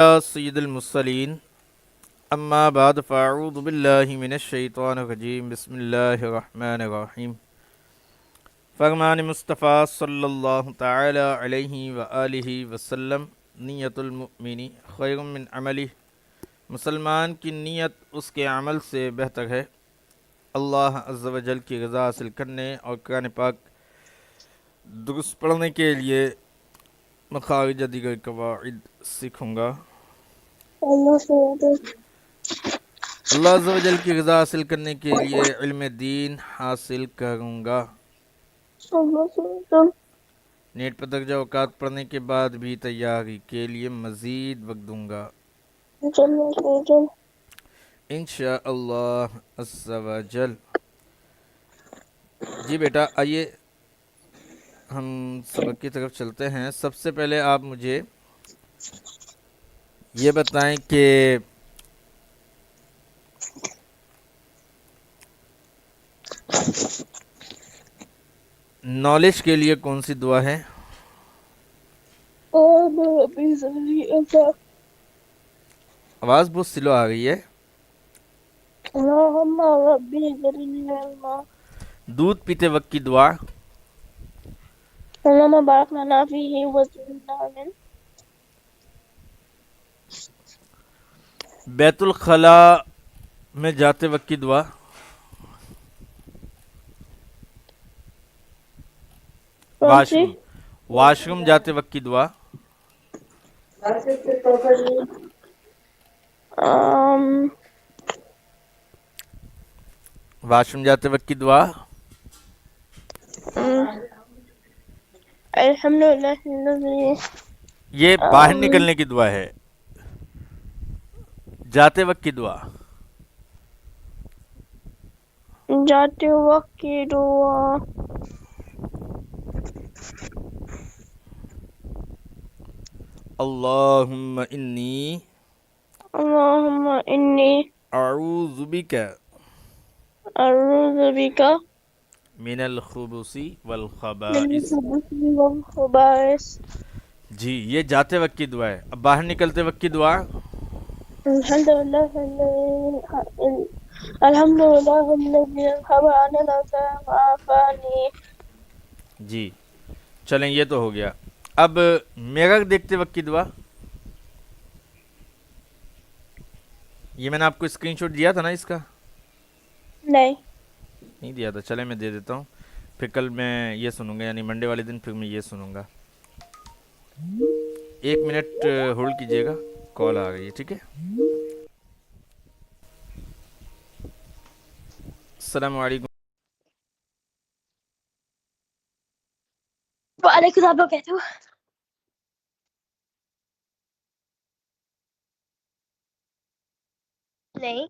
سید المرسلین اما بعد فاعوذ باللہ من الشیطان الرجیم بسم اللہ الرحمن الرحیم فرمان مصطفیٰ صلی اللہ تعالی علیہ وآلہ وسلم نیت المؤمن خیر من عملی مسلمان کی نیت اس کے عمل سے بہتر ہے اللہ عز و جل کی رضا حاصل کرنے اور قرآن پاک درست پڑھنے کے لیے مخارج دیگر قواعد سیکھوں گا۔ اللہ عز و جل کی رضا حاصل کرنے کے لیے علم دین حاصل کروں گا۔ نیٹ پر درجہ اوقات پڑھنے کے بعد بھی تیاری کے لیے مزید وقت دوں گا انشاءاللہ عز و جل۔ جی بیٹا آئیے ہم سبق کی طرف چلتے ہیں۔ سب سے پہلے آپ مجھے یہ بتائیں کہ نالج کے لیے کون سی دعا ہے؟ آواز بہت سلو آ رہی ہے۔ دودھ پیتے وقت کی دعا۔ بیت الخلاء میں جاتے وقت کی دعا۔ واش روم جاتے وقت کی دعا۔ واش روم جاتے وقت کی دعا۔ یہ باہر نکلنے کی دعا ہے۔ جاتے وقت کی دعا۔ جاتے وقت کی دعا اللہم انی اعوذ بک اعوذ بک من الخبث من والخبائث۔ الخبث والخبائث۔ جی یہ جاتے وقت کی دعا ہے۔ اب باہر نکلتے وقت کی دعا۔ الحمدللہ الذی اذھب عنی الحزن وعافانی۔ جی چلیں یہ تو ہو گیا۔ اب میرر دیکھتے وقت کی دعا۔ یہ میں نے آپ کو اسکرین شاٹ دیا تھا نا اس کا؟ نہیں دیا تھا، چلیں میں دے دیتا ہوں، پھر کل میں یہ سنوں گا، یعنی منڈے والے دن پھر میں یہ سنوں گا۔ 1 منٹ ہولڈ کیجئے گا، کال آ گئی ہے، ٹھیک ہے؟ السلام علیکم۔ وعلیکم السلام کہتے ہو؟ نہیں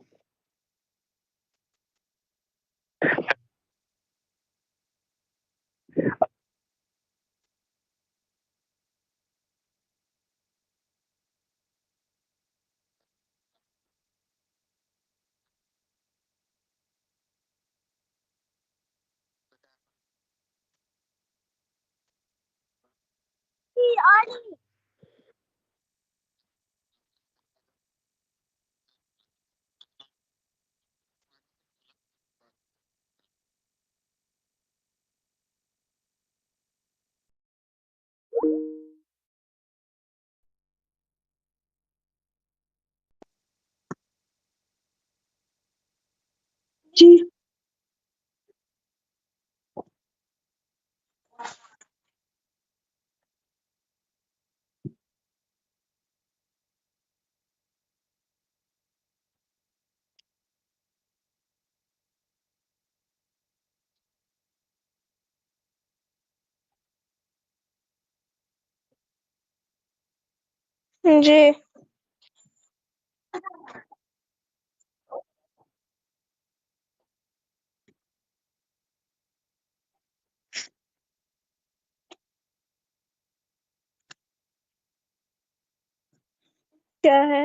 جی جی کیا ہے؟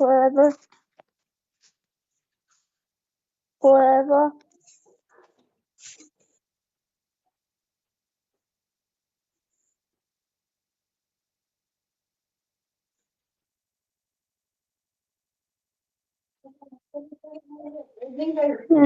forever forever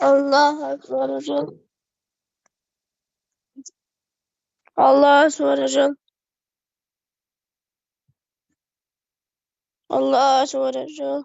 Allah Akbar Ajal Allah Akbar Ajal Allah Akbar Ajal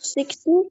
60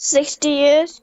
60 years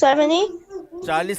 70 40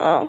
oh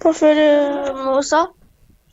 Prophet Musa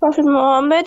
Prophet Muhammad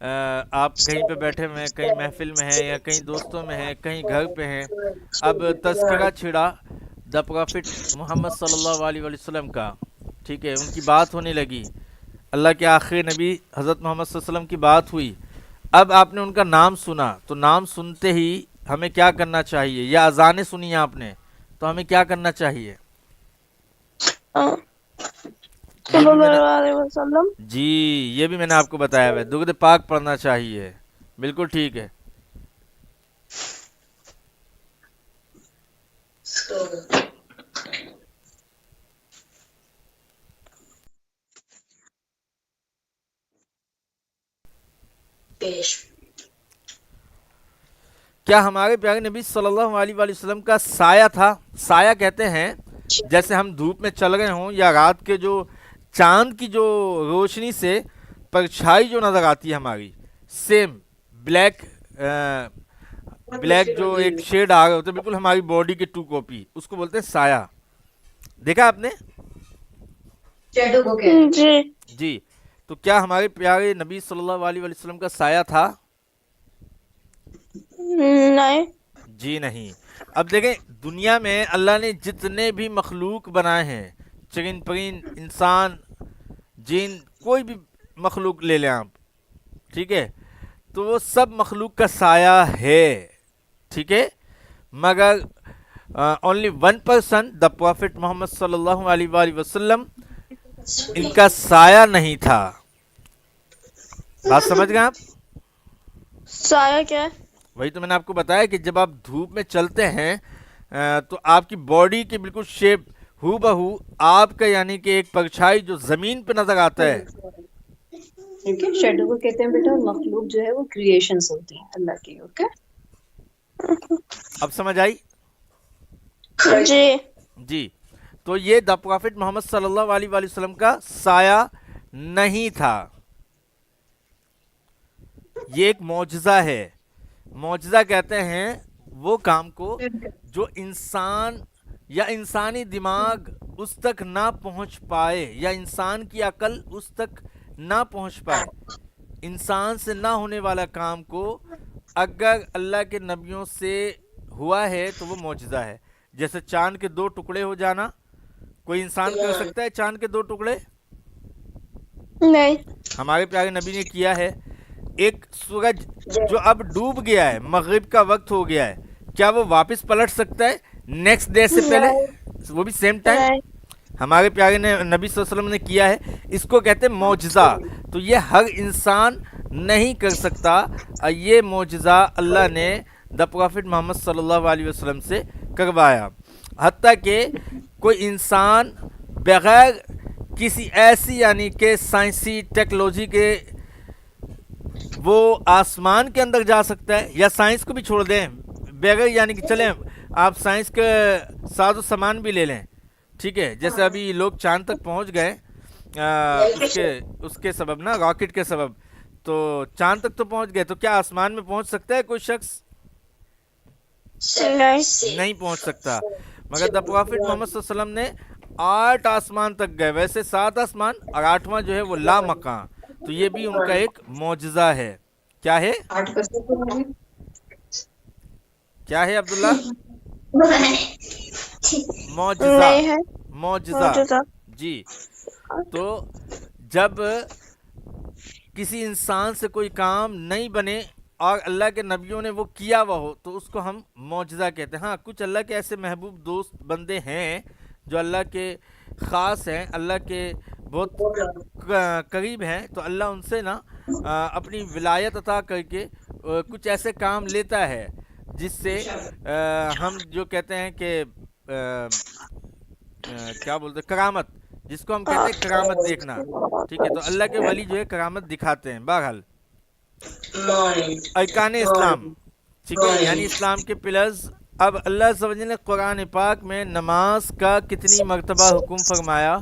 آپ کہیں پہ بیٹھے ہوئے ہیں، کہیں محفل میں ہیں یا کہیں دوستوں میں ہیں، کہیں گھر پہ ہیں، اب تذکرہ چھڑا دا پروفٹ محمد صلی اللہ علیہ وسلم کا، ٹھیک ہے، ان کی بات ہونے لگی، اللہ کے آخری نبی حضرت محمد صلی اللہ علیہ وسلم کی بات ہوئی، اب آپ نے ان کا نام سنا تو نام سنتے ہی ہمیں کیا کرنا چاہیے؟ یا اذانیں سنی آپ نے تو ہمیں کیا کرنا چاہیے؟ ہاں یہ صلی بھی میں نے، اللہ علیہ وسلم. جی یہ بھی میں نے آپ کو بتایا ہے، درود پاک پڑھنا چاہیے، بالکل ٹھیک ہے. کیا ہمارے پیارے نبی صلی اللہ علیہ وآلہ وسلم کا سایہ تھا؟ سایہ کہتے ہیں جیسے ہم دھوپ میں چل رہے ہوں یا رات کے جو چاند کی جو روشنی سے پرچھائی جو نظر آتی ہے ہماری، سیم بلیک بلیک جو ایک شیڈ آ رہا ہوتا ہے بالکل ہماری باڈی کے 2 کاپی، اس کو بولتے ہیں سایہ. دیکھا آپ نے؟ جی جی. تو کیا ہمارے پیارے نبی صلی اللہ علیہ وآلہ وسلم کا سایہ تھا؟ نہیں. جی نہیں. اب دیکھیں دنیا میں اللہ نے جتنے بھی مخلوق بنائے ہیں، چرند پرند، انسان، جن، کوئی بھی مخلوق لے لیں آپ، ٹھیک ہے، تو وہ سب مخلوق کا سایہ ہے، ٹھیک ہے، مگر اونلی 1% دا پروفٹ محمد صلی اللہ علیہ وآلہ وسلم، ان کا سایہ نہیں تھا. بات سمجھ گئے آپ؟ سایہ کیا ہے؟ وہی تو میں نے آپ کو بتایا کہ جب آپ دھوپ میں چلتے ہیں تو آپ کی باڈی کی بالکل شیپ ہو بہو آپ کا، یعنی کہ ایک پرچھائی جو زمین پہ نظر آتا ہے. شیڈو کو کہتے ہیں بیٹا، مخلوق جو ہے وہ کریشنز ہوتی ہیں اللہ کی. اوکے، اب سمجھ آئی؟ جی جی. تو یہ دا پروفٹ محمد صلی اللہ علیہ وآلہ وسلم کا سایہ نہیں تھا. یہ ایک معجزہ ہے. معجزہ کہتے ہیں وہ کام کو جو انسان یا انسانی دماغ اس تک نہ پہنچ پائے، یا انسان کی عقل اس تک نہ پہنچ پائے. انسان سے نہ ہونے والا کام کو اگر اللہ کے نبیوں سے ہوا ہے تو وہ معجزہ ہے. جیسے چاند کے 2 ٹکڑے ہو جانا، کوئی انسان کر سکتا ہے چاند کے 2 ٹکڑے؟ نہیں. ہمارے پیارے نبی نے کیا ہے. ایک سورج جو اب ڈوب گیا ہے، مغرب کا وقت ہو گیا ہے، کیا وہ واپس پلٹ سکتا ہے نیکسٹ ڈے سے پہلے، وہ بھی سیم ٹائم؟ نہیں. ہمارے پیارے نے نبی صلی اللہ علیہ وسلم نے کیا ہے. اس کو کہتے ہیں معجزہ. تو یہ ہر انسان نہیں کر سکتا، یہ معجزہ اللہ نے دا پروفٹ محمد صلی اللہ علیہ وسلم سے کروایا. حتیٰ کہ کوئی انسان بغیر کسی ایسی یعنی کہ سائنسی ٹیکنالوجی کے وہ آسمان کے اندر جا سکتا ہے، یا سائنس کو بھی چھوڑ دیں بغیر، یعنی کہ چلیں آپ سائنس کا ساز و سامان بھی لے لیں، ٹھیک ہے، جیسے ابھی لوگ چاند تک پہنچ گئے اس کے سبب نا، راکٹ کے سبب، تو چاند تک تو پہنچ گئے، تو کیا آسمان میں پہنچ سکتا ہے کوئی شخص؟ نہیں پہنچ سکتا. مگر دا پروفٹ محمد صلی اللہ علیہ وسلم نے 8 آسمان تک گئے، ویسے 7 آسمان اور 8واں جو ہے وہ لا مکان. تو یہ بھی ان کا ایک معجزہ ہے. کیا ہے؟ کیا ہے عبداللہ؟ معجزہ. نہیں ہے. معجزہ. جی. تو جب کسی انسان سے کوئی کام نہیں بنے اور اللہ کے نبیوں نے وہ کیا ہوا ہو تو اس کو ہم معجزہ کہتے ہیں. ہاں کچھ اللہ کے ایسے محبوب دوست بندے ہیں جو اللہ کے خاص ہیں، اللہ کے بہت قریب ہیں، تو اللہ ان سے نا اپنی ولایت عطا کر کے کچھ ایسے کام لیتا ہے جس سے ہم جو کہتے ہیں کہ کیا بولتے ہیں، کرامت، جس کو ہم کہتے ہیں کرامت دیکھنا، ٹھیک ہے. تو اللہ کے ولی جو ہے کرامت دکھاتے ہیں. بہرحال ارکان اسلام، ٹھیک ہے، یعنی اسلام کے پلرز. اب اللہ عز و جل نے قرآن پاک میں نماز کا کتنی مرتبہ حکم فرمایا؟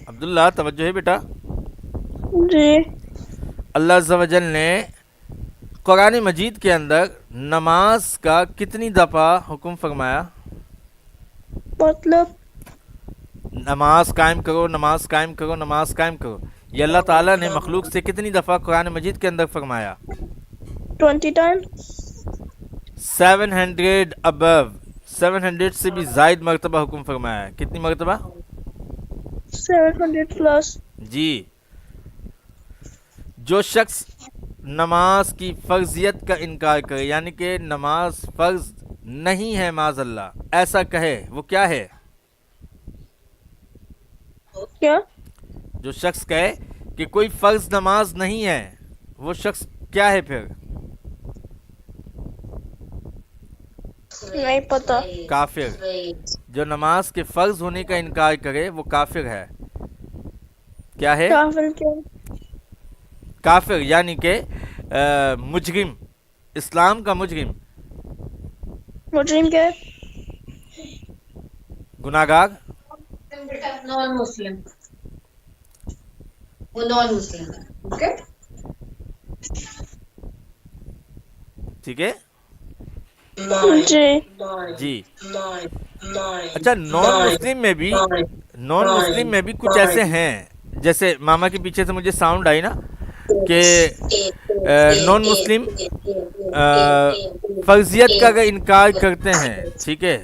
عبداللہ توجہ ہے بیٹا. جی. اللہ عز و جل نے قرآن مجید کے اندر نماز کا کتنی دفعہ حکم فرمایا؟ مطلب نماز قائم کرو، نماز قائم کرو، نماز قائم کرو، یہ اللہ تعالیٰ نے مخلوق سے کتنی دفعہ قرآن مجید کے اندر فرمایا؟ 20 times. 700 ابو، 700 سے بھی زائد مرتبہ حکم فرمایا ہے. کتنی مرتبہ؟ 700 plus. جی. جو شخص نماز کی فرضیت کا انکار کرے، یعنی کہ نماز فرض نہیں ہے معاذ اللہ، ایسا کہے، وہ کیا ہے؟ کیا؟ جو شخص کہے کہ کوئی فرض نماز نہیں ہے، وہ شخص کیا ہے پھر؟ نہیں پتا. کافر. جو نماز کے فرض ہونے کا انکار کرے وہ کافر ہے. کیا ہے؟ کافر کیا؟ کافر یعنی کہ مجرم، اسلام کا مجرم، مجرم کیا ہے؟ گناہگار. نان مسلم، وہ نان مسلم ہے. اوکے، ٹھیک ہے جی. جی. اچھا، نان مسلم میں بھی کچھ ایسے ہیں، جیسے ماما کے پیچھے سے مجھے ساؤنڈ آئی نا کہ نان مسلم فرضیت کا اگر انکار کرتے ہیں، ٹھیک ہے،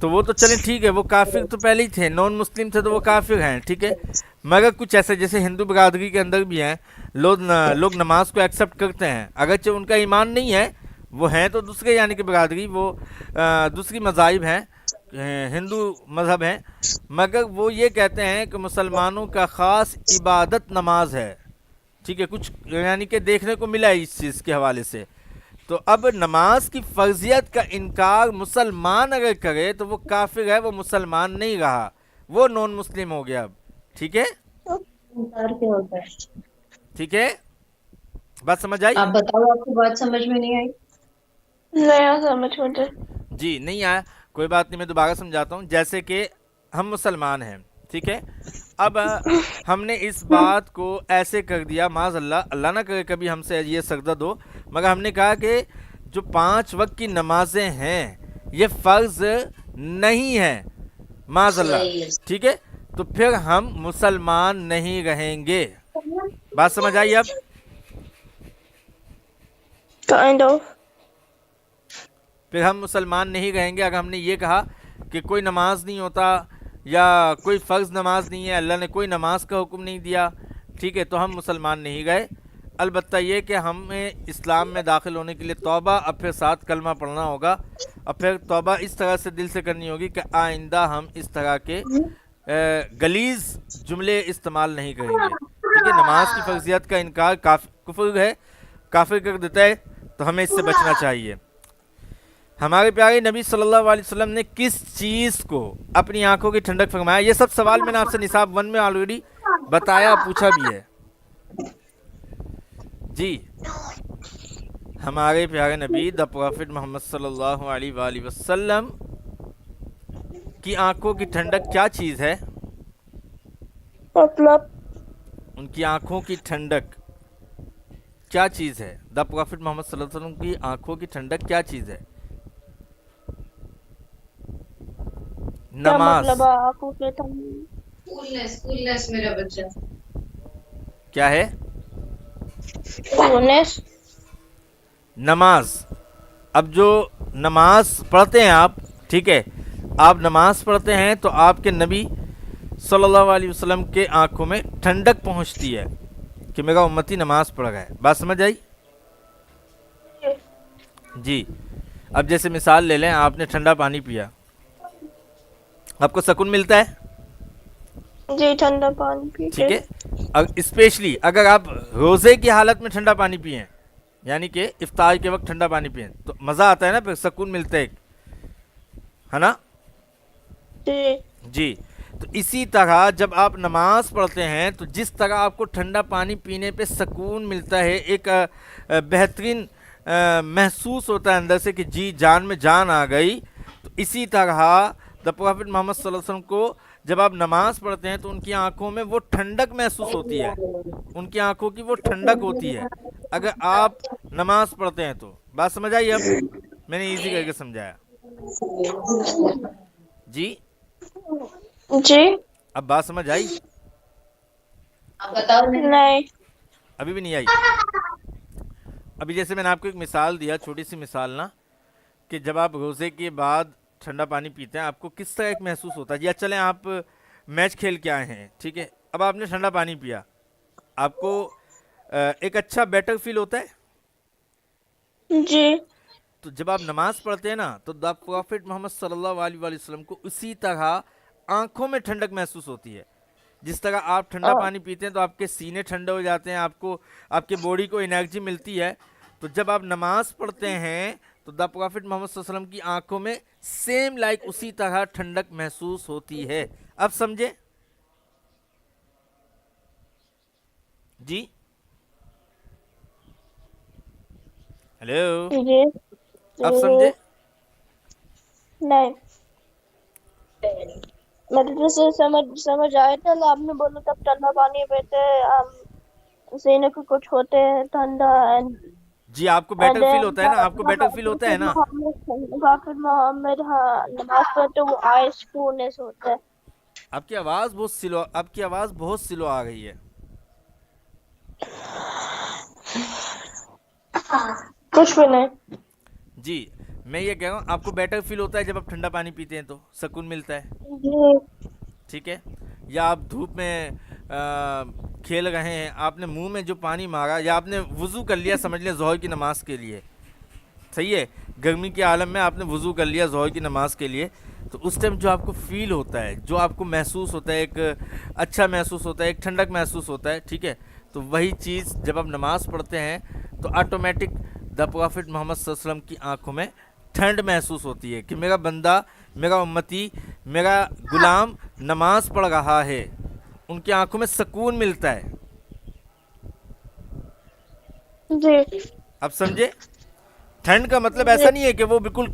تو وہ تو چلیں ٹھیک ہے، وہ کافر تو پہلے ہی تھے، نان مسلم تھے تو وہ کافر ہیں، ٹھیک ہے. مگر کچھ ایسے جیسے ہندو برادری کے اندر بھی ہیں لوگ نماز کو ایکسیپٹ کرتے ہیں، اگرچہ ان کا ایمان نہیں ہے، وہ ہیں تو دوسرے یعنی کہ برادری، وہ دوسری مذاہب ہیں، ہندو مذہب ہیں، مگر وہ یہ کہتے ہیں کہ مسلمانوں کا خاص عبادت نماز ہے، ٹھیک ہے. کچھ یعنی کہ دیکھنے کو ملا ہے اس چیز کے حوالے سے. تو اب نماز کی فرضیت کا انکار مسلمان اگر کرے تو وہ کافر ہے، وہ مسلمان نہیں رہا، وہ نان مسلم ہو گیا اب. ٹھیک ہے، انکار کیا ہوتا ہے؟ ٹھیک ہے، بات سمجھ آئی؟ آپ بتاؤ، آپ کو بات سمجھ میں نہیں آئی؟ نیا سمجھ مجھے. جی نہیں آیا، کوئی بات نہیں، میں دوبارہ سمجھاتا ہوں. جیسے کہ ہم مسلمان ہیں، ٹھیک ہے، اب ہم نے اس بات کو ایسے کر دیا، معاذ اللہ، اللہ نہ کرے کبھی ہم سے یہ سردرد ہو، مگر ہم نے کہا کہ جو 5 وقت کی نمازیں ہیں یہ فرض نہیں ہیں، معاذ اللہ، ٹھیک ہے، تو پھر ہم مسلمان نہیں رہیں گے. بات سمجھ آئی اب؟ Kind of. پھر ہم مسلمان نہیں رہیں گے اگر ہم نے یہ کہا کہ کوئی نماز نہیں ہوتا یا کوئی فرض نماز نہیں ہے، اللہ نے کوئی نماز کا حکم نہیں دیا، ٹھیک ہے، تو ہم مسلمان نہیں گئے. البتہ یہ کہ ہمیں اسلام میں داخل ہونے کے لیے توبہ، اب پھر ساتھ کلمہ پڑھنا ہوگا، اور پھر توبہ اس طرح سے دل سے کرنی ہوگی کہ آئندہ ہم اس طرح کے غلیظ جملے استعمال نہیں کریں گے. ٹھیک ہے، نماز کی فرضیت کا انکار کفر ہے، کافر کر دیتا ہے، تو ہمیں اس سے بچنا چاہیے. ہمارے پیارے نبی صلی اللہ علیہ وسلم نے کس چیز کو اپنی آنکھوں کی ٹھنڈک فرمایا؟ یہ سب سوال میں نے آپ سے نصاب 1 میں آلریڈی بتایا، پوچھا بھی ہے. جی، ہمارے پیارے نبی دا پروفٹ محمد صلی اللہ علیہ وآلہ وسلم کی آنکھوں کی ٹھنڈک کیا چیز ہے؟ مطلب ان کی آنکھوں کی ٹھنڈک کیا چیز ہے؟ دا پروفٹ محمد صلی اللہ علیہ وسلم کی آنکھوں کی ٹھنڈک کیا چیز ہے؟ کیا نماز. مطلب ہے آنکھوں کے ٹھنڈ؟ کولنس میرا بچہ. کیا ہے؟ کولنس. نماز. اب جو نماز پڑھتے ہیں آپ، ٹھیک ہے، آپ نماز پڑھتے ہیں تو آپ کے نبی صلی اللہ علیہ وسلم کے آنکھوں میں ٹھنڈک پہنچتی ہے کہ میرا امتی نماز پڑھ رہا ہے. بات سمجھ آئی؟ جی. اب جیسے مثال لے لیں، آپ نے ٹھنڈا پانی پیا، آپ کو سکون ملتا ہے؟ جی، ٹھنڈا پانی پی ٹھیک کے. ہے، اسپیشلی اگر آپ روزے کی حالت میں ٹھنڈا پانی پئیں، یعنی کہ افطار کے وقت ٹھنڈا پانی پئیں، تو مزہ آتا ہے نا، پھر سکون ملتا ہے نا؟ جی. جی. تو اسی طرح جب آپ نماز پڑھتے ہیں تو جس طرح آپ کو ٹھنڈا پانی پینے پہ سکون ملتا ہے، ایک بہترین محسوس ہوتا ہے اندر سے کہ جی جان میں جان آ گئی، تو اسی طرح دا پروفٹ محمد صلی اللہ علیہ وسلم کو جب آپ نماز پڑھتے ہیں تو ان کی آنکھوں میں وہ ٹھنڈک محسوس ہوتی ہے، ان کی آنکھوں کی وہ ٹھنڈک ہوتی ہے اگر آپ نماز پڑھتے ہیں تو. بات سمجھ آئی اب؟ میں نے ایزی کر کے سمجھایا. جی جی. اب بات سمجھ آئی؟ آپ بتاؤ نہیں. ابھی بھی نہیں آئی؟ ابھی جیسے میں نے آپ کو ایک مثال دیا، چھوٹی سی مثال نا، کہ جب آپ روزے کے بعد ٹھنڈا پانی پیتے ہیں آپ کو کس طرح ایک محسوس ہوتا ہے. یا چلیں آپ میچ کھیل کے آئے ہیں، ٹھیک ہے، اب آپ نے ٹھنڈا پانی پیا، آپ کو ایک اچھا بیٹر فیل ہوتا ہے. جی. تو جب آپ نماز پڑھتے ہیں نا تو دا پروفٹ محمد صلی اللہ علیہ وآلہ وسلم کو اسی طرح آنکھوں میں ٹھنڈک محسوس ہوتی ہے. جس طرح آپ ٹھنڈا اور پانی پیتے ہیں تو آپ کے سینے ٹھنڈے ہو جاتے ہیں، آپ کو آپ کے باڈی کو انرجی ملتی ہے. تو جب آپ نماز پڑھتے ہیں تو دا پروفٹ محمد صلی اللہ علیہ وسلم کی آنکھوں میں سیم لائک اسی طرح ٹھنڈک محسوس ہوتی ہے. اب سمجھے؟ جی ہیلو، جی. اب سمجھے؟ نہیں. مطلب جیسے سمجھ آئے تھا، آپ نے بولا تب ٹھنڈا پانی پیتے سینے کو کچھ ہوتے ہیں ٹھنڈا. جی آپ کو اینڈ بیٹر فیل ہوتا ہے نا، آپ کو بیٹر فیل ہوتا ہے نا. پراپھٹ محمد نماز پڑھتے وہ آئس کولنس ہوتا ہے. آپ کی آواز بہت سلو، آپ کی آواز بہت سلو آ رہی ہے. کچھ بھی نہیں. جی میں یہ کہہ رہا ہوں آپ کو بیٹر فیل ہوتا ہے جب آپ ٹھنڈا پانی پیتے ہیں تو سکون ملتا ہے، جی. ٹھیک ہے. یا آپ دھوپ میں کھیل رہے ہیں، آپ نے منہ میں جو پانی مارا، یا آپ نے وضو کر لیا، سمجھ لیں ظہر کی نماز کے لیے، صحیح ہے، گرمی کے عالم میں آپ نے وضو کر لیا ظہر کی نماز کے لیے، تو اس ٹائم جو آپ کو فیل ہوتا ہے، جو آپ کو محسوس ہوتا ہے، ایک اچھا محسوس ہوتا ہے، ایک ٹھنڈک محسوس ہوتا ہے، ٹھیک ہے. تو وہی چیز جب آپ نماز پڑھتے ہیں تو آٹومیٹک دا پروفٹ محمد صلی اللہ علیہ وسلم کی آنکھوں میں ٹھنڈ محسوس ہوتی ہے کہ میرا بندہ، میرا امتی، میرا غلام نماز پڑھ رہا ہے. ان کی آنکھوں میں سکون ملتا ہے. جی. اب سمجھے؟ ٹھنڈ کا مطلب جی. ایسا نہیں ہے کہ وہ بالکل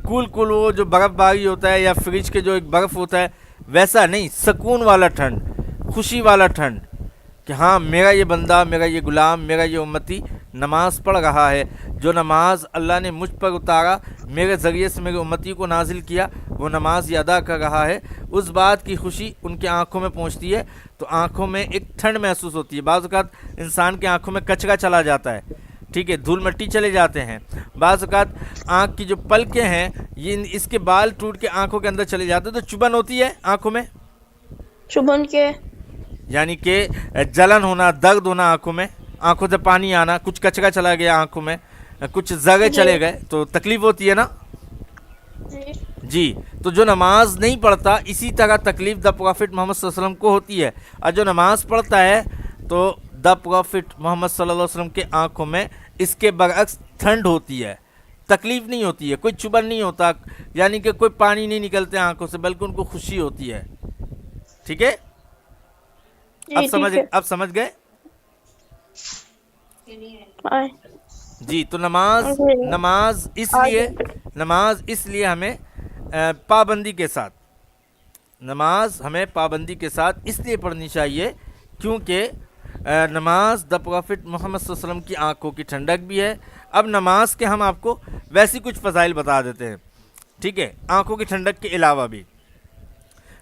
کول وہ جو برف باری ہوتا ہے یا فریج کے جو ایک برف ہوتا ہے ویسا نہیں، سکون والا ٹھنڈ، خوشی والا ٹھنڈ، کہ ہاں میرا یہ بندہ، میرا یہ غلام، میرا یہ امتی نماز پڑھ رہا ہے. جو نماز اللہ نے مجھ پر اتارا، میرے ذریعے سے میرے امتی کو نازل کیا، وہ نماز یہ ادا کر رہا ہے. اس بات کی خوشی ان کے آنکھوں میں پہنچتی ہے تو آنکھوں میں ایک ٹھنڈ محسوس ہوتی ہے. بعض اوقات انسان کے آنکھوں میں کچرا چلا جاتا ہے، ٹھیک ہے، دھول مٹی چلے جاتے ہیں. بعض اوقات آنکھ کی جو پلکیں ہیں یہ اس کے بال ٹوٹ کے آنکھوں کے اندر چلے جاتے ہیں تو چبھن ہوتی ہے آنکھوں میں، چبھن کے یعنی کہ جلن ہونا، درد ہونا آنکھوں میں، آنکھوں سے پانی آنا، کچھ کچرا چلا گیا آنکھوں میں، کچھ زرے جی. چلے گئے تو تکلیف ہوتی ہے نا. جی. جی تو جو نماز نہیں پڑھتا اسی طرح تکلیف دا پروفٹ محمد صلی اللہ علیہ وسلم کو ہوتی ہے، اور جو نماز پڑھتا ہے تو دا پروفٹ محمد صلی اللہ علیہ وسلم کے آنکھوں میں اس کے برعکس ٹھنڈ ہوتی ہے، تکلیف نہیں ہوتی ہے، کوئی چبھن نہیں ہوتا، یعنی کہ کوئی پانی نہیں نکلتے آنکھوں سے، بلکہ ان کو خوشی ہوتی ہے. ٹھیک ہے؟ جی. ٹھیک ہے. اب سمجھ گئے؟ آئے. جی تو نماز آگے. اس لیے ہمیں پابندی کے ساتھ، نماز ہمیں پابندی کے ساتھ اس لیے پڑھنی چاہیے کیونکہ نماز دا پروفٹ محمد صلی اللہ علیہ وسلم کی آنکھوں کی ٹھنڈک بھی ہے. اب نماز کے ہم آپ کو ویسی کچھ فضائل بتا دیتے ہیں، ٹھیک ہے، آنکھوں کی ٹھنڈک کے علاوہ بھی.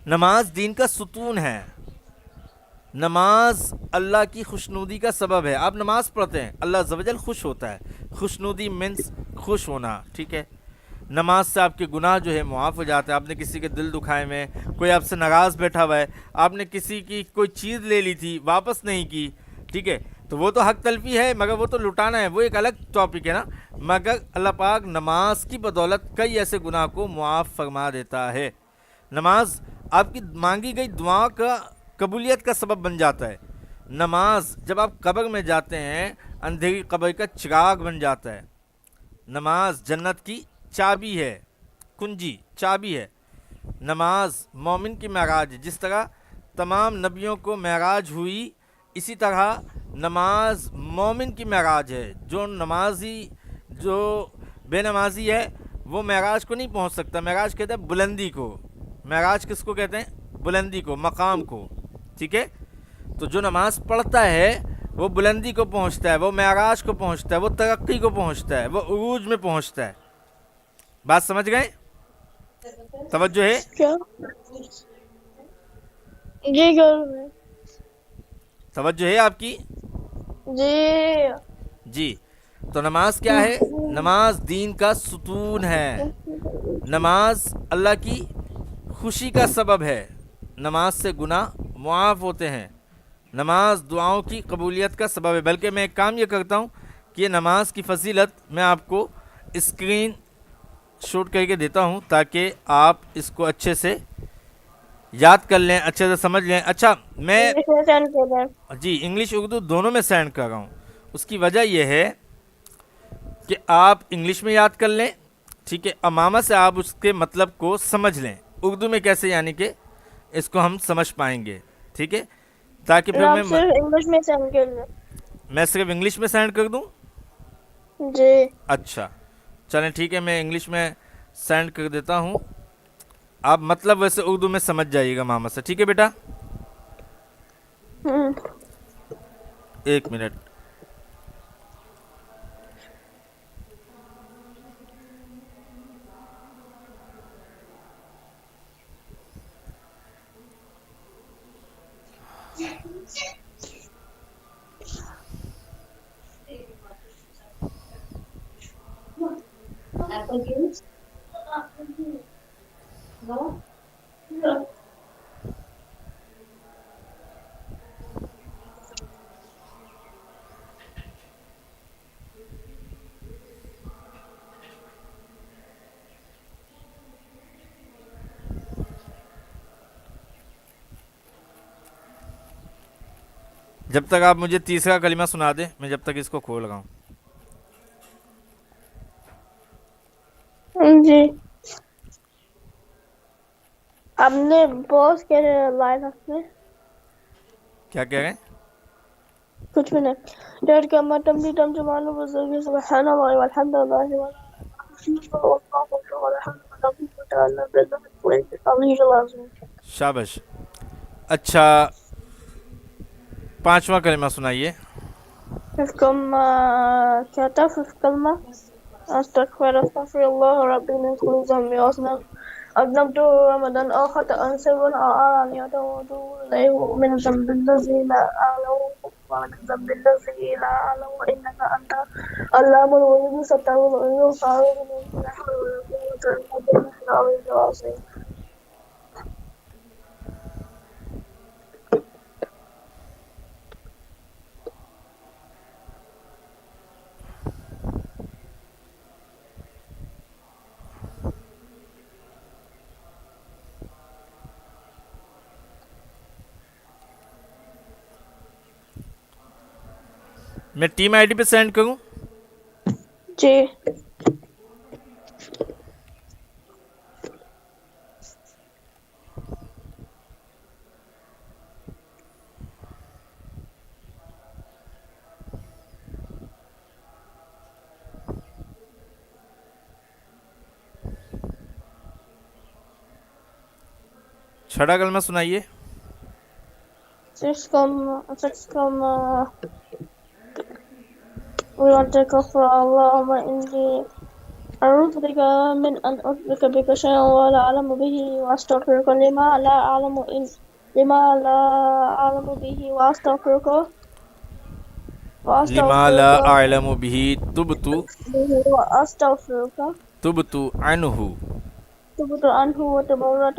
نماز دین کا ستون ہے، نماز اللہ کی خوشنودی کا سبب ہے. آپ نماز پڑھتے ہیں اللہ عز و جل خوش ہوتا ہے، خوشنودی مینس خوش ہونا، ٹھیک ہے. نماز سے آپ کے گناہ جو ہے معاف ہو جاتے ہیں. آپ نے کسی کے دل دکھائے میں، کوئی آپ سے ناراض بیٹھا ہوا ہے، آپ نے کسی کی کوئی چیز لے لی تھی واپس نہیں کی، ٹھیک ہے، تو وہ تو حق تلفی ہے مگر وہ تو لٹانا ہے، وہ ایک الگ ٹاپک ہے نا. مگر اللہ پاک نماز کی بدولت کئی ایسے گناہ کو معاف فرما دیتا ہے. نماز آپ کی مانگی گئی دعا کا قبولیت کا سبب بن جاتا ہے. نماز جب آپ قبر میں جاتے ہیں اندھیری قبر کا چراغ بن جاتا ہے. نماز جنت کی چابی ہے، کنجی چابی ہے. نماز مومن کی معراج، جس طرح تمام نبیوں کو معراج ہوئی اسی طرح نماز مومن کی معراج ہے. جو بے نمازی ہے وہ معراج کو نہیں پہنچ سکتا. معراج کہتے ہیں بلندی کو، معراج کس کو کہتے ہیں؟ بلندی کو، مقام کو، ٹھیک ہے. تو جو نماز پڑھتا ہے وہ بلندی کو پہنچتا ہے، وہ معراج کو پہنچتا ہے، وہ ترقی کو پہنچتا ہے، وہ عروج میں پہنچتا ہے. بات سمجھ گئے؟ توجہ ہے؟ کیا؟ جی کرو توجہ ہے آپ کی؟ جی جی، تو نماز کیا ہے؟ نماز دین کا ستون ہے، نماز اللہ کی خوشی کا سبب ہے، نماز سے گناہ معاف ہوتے ہیں، نماز دعاؤں کی قبولیت کا سبب ہے۔ بلکہ میں ایک کام یہ کرتا ہوں کہ نماز کی فضیلت میں آپ کو اسکرین شوٹ کر کے دیتا ہوں تاکہ آپ اس کو اچھے سے یاد کر لیں، اچھے سے سمجھ لیں۔ اچھا، میں انگلش میں سینڈ کر دیں۔ جی انگلش اردو دونوں میں سینڈ کر رہا ہوں۔ اس کی وجہ یہ ہے کہ آپ انگلش میں یاد کر لیں، ٹھیک ہے، امامہ سے آپ اس کے مطلب کو سمجھ لیں اردو میں کیسے، یعنی کہ اس کو ہم سمجھ پائیں گے، ٹھیک ہے، تاکہ پھر آپ صرف انگلش میں سینڈ کر دیں۔ میں صرف انگلش میں سینڈ کر دوں۔ جی اچھا چلیں ٹھیک ہے، میں انگلش میں سینڈ کر دیتا ہوں، آپ مطلب ویسے اردو میں سمجھ جائیے گا ماما سے، ٹھیک ہے بیٹا؟ ایک منٹ۔ Apple juice? No? جب تک آپ مجھے تیسرا کلمہ سنا دیں میں جب تک اس کو کھول رہا ہوں۔ جی آپ نے پوز کے لائن رکھنے کیا کہہ رہے ہیں؟ کچھ بھی نہیں۔ ڈیٹ کا متم بھی تم جمانو بزرگی سبحان اللہ والحمد للہ شابش۔ اچھا پانچواں کلمہ سنائیے۔ کلمہ کیا تھا؟ کلمہ استغفر اللہ ربی من كل ذنب أذنبت رمضان أو خطأ سرا أو علانية وأتوب إليه من الذنب الذي لا أعلم ومن الذنب الذي لا أعلم إنك أنت علام الغيوب ستر العيوب فأعوذ بك لا حول ولا قوة إلا بالله العلي العظيم۔ میں ٹیم آئی ڈی پہ سینڈ کروں؟ جی چھٹا کلمہ سنائیے۔ six comma we want to cover اللهم إني أعوذ بك من أن أشرك بك شيئا ولا أعلم به وأستغفرك لما لا أعلم به وأستغفرك لما لا أعلم به تبت وأستغفرك عنه تبت عنه وتبرأت